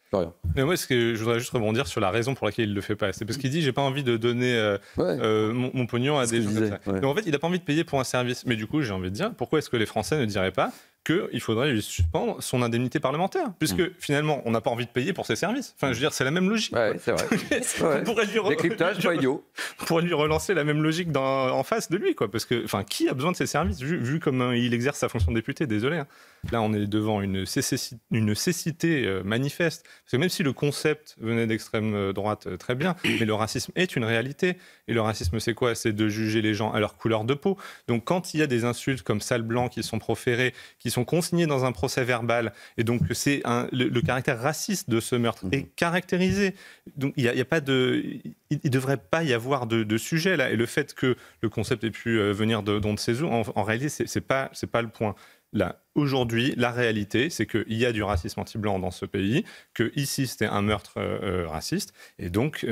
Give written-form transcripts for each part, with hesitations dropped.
Florian. Mais moi, je voudrais juste rebondir sur la raison pour laquelle il ne le fait pas. C'est parce qu'il dit j'ai pas envie de donner mon pognon à des gens comme ça. Ouais. Mais en fait, il n'a pas envie de payer pour un service. Mais du coup, j'ai envie de dire, pourquoi est-ce que les Français ne diraient pas qu'il faudrait lui suspendre son indemnité parlementaire, puisque finalement, on n'a pas envie de payer pour ses services. Enfin, je veux dire, c'est la même logique. Ouais, c'est vrai. On pourrait Décryptage, pas idiot. pour lui relancer la même logique en face de lui, quoi. Parce que, enfin, qui a besoin de ses services, vu comme il exerce sa fonction de député, désolé. Hein. Là, on est devant une cécité manifeste. Parce que même si le concept venait d'extrême droite, très bien, mais le racisme est une réalité. Et le racisme, c'est quoi? C'est de juger les gens à leur couleur de peau. Donc, quand il y a des insultes comme sale blanc qui sont proférées, qui sont consignées dans un procès verbal, et donc c'est le caractère raciste de ce meurtre est caractérisé. Donc, il y a pas de... Il ne devrait pas y avoir de sujet là. Et le fait que le concept ait pu venir d'on ne sait où, en réalité, c'est pas le point. Là, aujourd'hui, la réalité, c'est qu'il y a du racisme anti-blanc dans ce pays, que ici c'était un meurtre raciste, et donc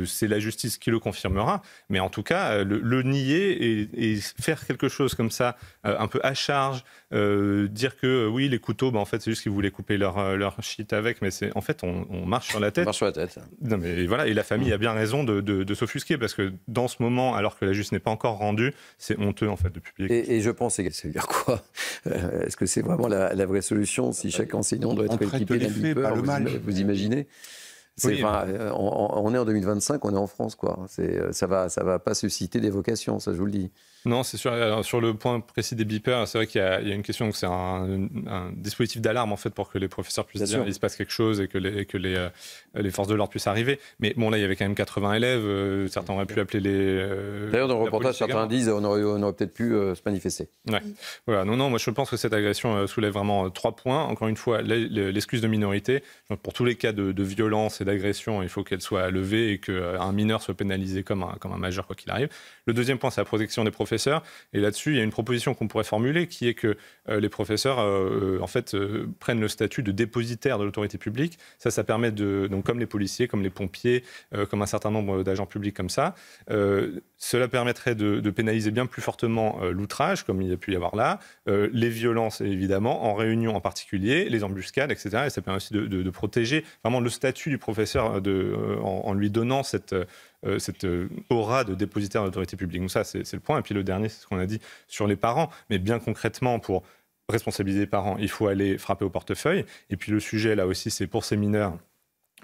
c'est la justice qui le confirmera. Mais en tout cas, le nier et faire quelque chose comme ça, un peu à charge, dire que oui, les couteaux, en fait, c'est juste qu'ils voulaient couper leur shit avec, mais en fait, on marche sur la tête. On marche sur la tête. Non, mais voilà, et la famille a bien raison de s'offusquer, parce que dans ce moment, alors que la justice n'est pas encore rendue, c'est honteux en fait de publier. Et je pense, ça veut dire quoi? Est-ce que c'est vraiment la vraie solution si chaque enseignant doit être équipé d'un beeper, vous imaginez? Oui. On est en 2025, on est en France, quoi. Ça va pas susciter des vocations, ça je vous le dis. Non, c'est sûr. Alors, sur le point précis des beepers, c'est vrai qu'il y a une question, que c'est un dispositif d'alarme en fait pour que les professeurs puissent dire qu'il se passe quelque chose et que les forces de l'ordre puissent arriver. Mais bon, là, il y avait quand même 80 élèves. Certains auraient pu appeler les. D'ailleurs, dans le reportage, certains disent on aurait peut-être pu se manifester. Ouais. Voilà. Non, moi, je pense que cette agression soulève vraiment 3 points. Encore une fois, l'excuse de minorité. Pour tous les cas de violence et d'agression, il faut qu'elle soit levée et qu'un mineur soit pénalisé comme un majeur, quoi qu'il arrive. Le deuxième point, c'est la protection des professeurs. Et là-dessus, il y a une proposition qu'on pourrait formuler qui est que les professeurs, en fait, prennent le statut de dépositaire de l'autorité publique. Ça permet donc comme les policiers, comme les pompiers, comme un certain nombre d'agents publics comme ça, cela permettrait de pénaliser bien plus fortement l'outrage, comme il y a pu y avoir là, les violences, évidemment, en réunion en particulier, les embuscades, etc. Et ça permet aussi de protéger vraiment le statut du professeur en lui donnant cette aura de dépositaire de l'autorité publique. Donc ça, c'est le point. Et puis le dernier, c'est ce qu'on a dit sur les parents. Mais bien concrètement, pour responsabiliser les parents, il faut aller frapper au portefeuille. Et puis le sujet, là aussi, c'est pour ces mineurs,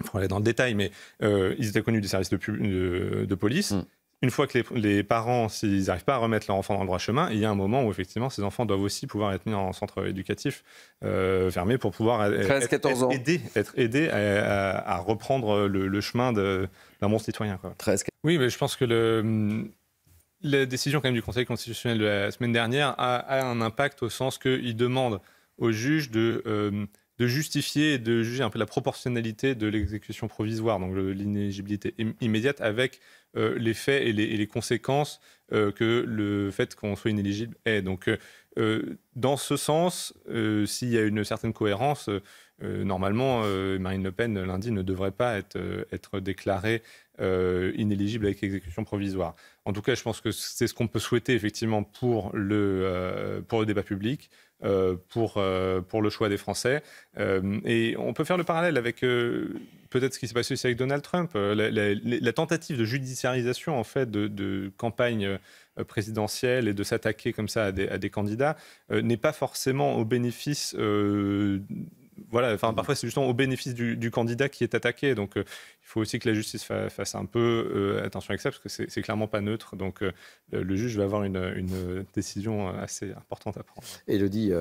il faut aller dans le détail, mais ils étaient connus des services de police. Une fois que les parents, s'ils n'arrivent pas à remettre leur enfant dans le droit chemin, il y a un moment où effectivement ces enfants doivent aussi pouvoir être mis en centre éducatif fermé pour pouvoir être aidés à reprendre le chemin d'un bon citoyen. Quoi. Oui, mais je pense que la décision quand même du Conseil constitutionnel de la semaine dernière a un impact au sens qu'il demande aux juges de justifier et de juger un peu la proportionnalité de l'exécution provisoire, donc l'inéligibilité immédiate, avec les faits et les conséquences que le fait qu'on soit inéligible est. Donc, dans ce sens, s'il y a une certaine cohérence, normalement, Marine Le Pen, lundi, ne devrait pas être déclarée inéligible avec exécution provisoire. En tout cas, je pense que c'est ce qu'on peut souhaiter effectivement pour le débat public, pour le choix des Français. Et on peut faire le parallèle avec peut-être ce qui s'est passé aussi avec Donald Trump, la tentative de judiciarisation en fait de campagne présidentielle et de s'attaquer comme ça à des candidats n'est pas forcément au bénéfice voilà, enfin, parfois c'est justement au bénéfice du candidat qui est attaqué. Donc il faut aussi que la justice fasse un peu attention avec ça, parce que c'est clairement pas neutre. Donc le juge va avoir une décision assez importante à prendre. Élodie,